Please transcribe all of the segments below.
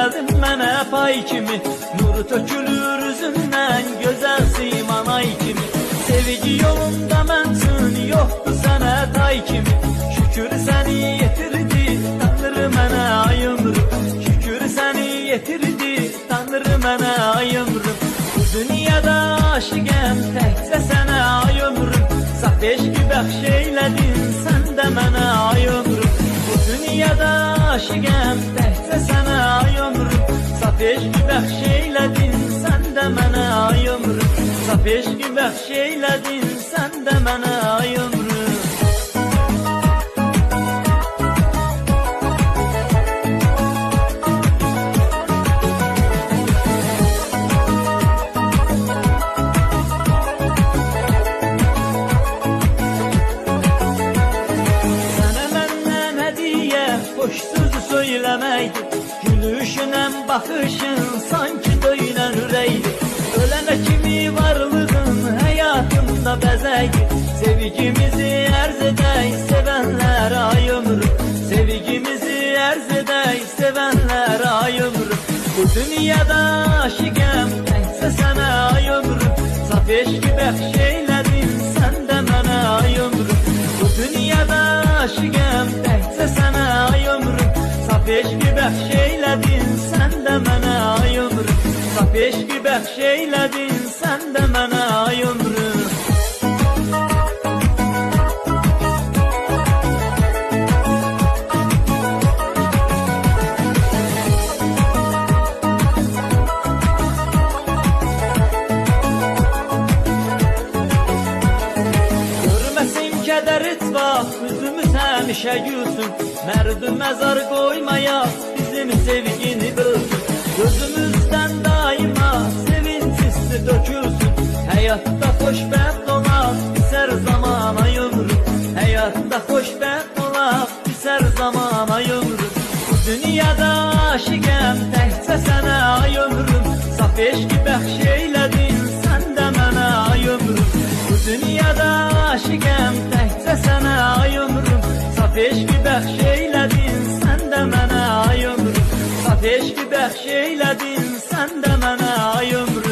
geldin mənə pay kimi, nuru tökülür üzündən, gözəl siman ay kimi. Sevgi yolunda mənsin, yoxdur sənə tay kimi. Şükür səni yetirdi, Tanrı mənə ay ömrüm. Şükür səni yetirdi, Tanrı mənə ay ömrüm. Bu dünyada aşıqəm, təkcə sənə ay ömrüm. Saf eşqi bəxş eylədin, sən də mənə ay ömrüm. Bu dünyada aşıqəm, təkcə sənə ay ömrüm. Saf eşqi bəxş eylədin, sən də mənə ay ömrüm. Saf eşqi bəxş eylədin, sən də mənə ay ömrüm. Boş sözü söylemeydi, gülüşünen bakışın sanki döyülen üreydi. Ölene kimi varlığın hayatımda bezeydi. Sevgimizi erz edey sevenler ay ömrüm. Sevgimizi erz edey sevenler ay ömrüm. Bu dünyada aşıqəm, təkcə sənə ay ömrüm. Saf eşqi bəxş eylədin, sən də mənə ay ömrüm. Bu dünyada aşıqəm, təkcə sənə ay ömrüm. Saf eşqi bəxş eylədin, sən də mənə ay ömrüm. Saf eşqi bəxş eylədin, sən də mənə ay ömrüm. Kədər etmə, üzümüz həmişə gülsün. Mərd məzar qoymaya bizim sevgini bölsün. Gözümüzdən daima sevinç hissi dökülsün. Həyatda xoşbəxt olaq, bizər zaman ay ömrüm. Həyatda xoşbəxt olaq, bizər zaman ay ömrüm. Bu dünyada aşıqəm, təkcə sənə ay ömrüm. Saf eşqi bəxş eylədin, sən də mənə ay ömrüm. Bu dünyada aşıqəm, təkcə sənə ay ömrüm. Saf eşqi bəxş eylədin, sən də mənə ay ömrüm. Saf eşqi bəxş eylədin, sən də mənə ay ömrüm.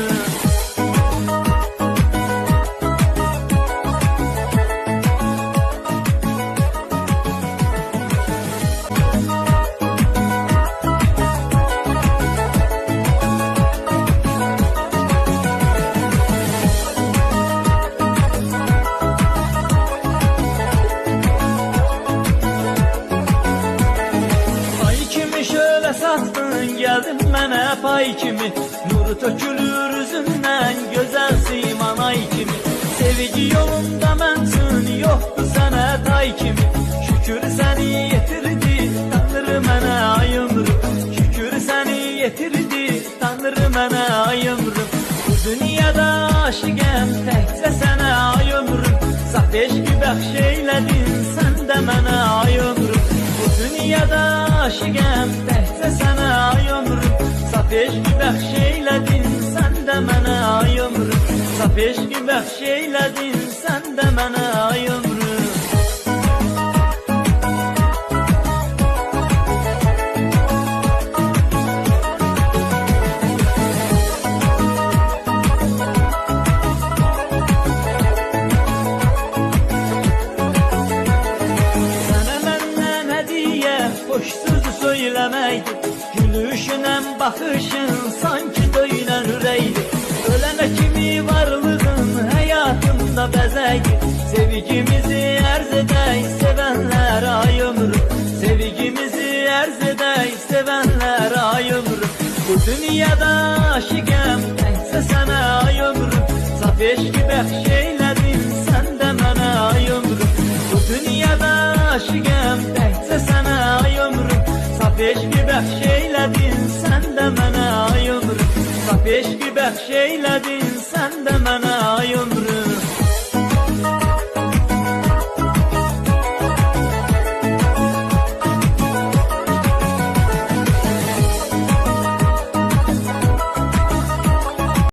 Satdın geldin mənə pay kimi, nuru tökülür üzündən, gözəl siman ay kimi. Sevgi yolunda mənsin, yoxdur sənə tay kimi. Şükür səni yetirdi, Tanrı mənə ay ömrüm. Şükür səni yetirdi, Tanrı mənə ay ömrüm. Bu dünyada aşıqəm, təkcə sənə ay ömrüm. Saf eşqi bəxş eylədin, sən də mənə ay ömrüm. Bu dünyada aşıqəm, təkcə sənə ay ömrüm. Saf eşqi bəxş eylədin, sən də mənə ay ömrüm. Saf eşqi bəxş eylədin, sən də mənə ay ömrüm. Boş sözü söylemeydi, gülüşünen bakışın sanki döyülen üreydi. Ölene kimi varlığın hayatımda bezeydi. Sevgimizi erz edey sevenler ay ömrüm. Sevgimizi erz edey sevenler ay ömrüm. Bu dünyada aşıqəm, təkcə sənə ay ömrüm. Saf eşqi bəxş eylədin, sən də mənə ay ömrüm. Bu dünyada aşıqəm, təkcə sənə ay ömrüm. Saf eşqi bəxş eylədin, sən də mənə ay ömrüm. Saf eşqi bəxş eylədin, sən də mənə ay ömrüm.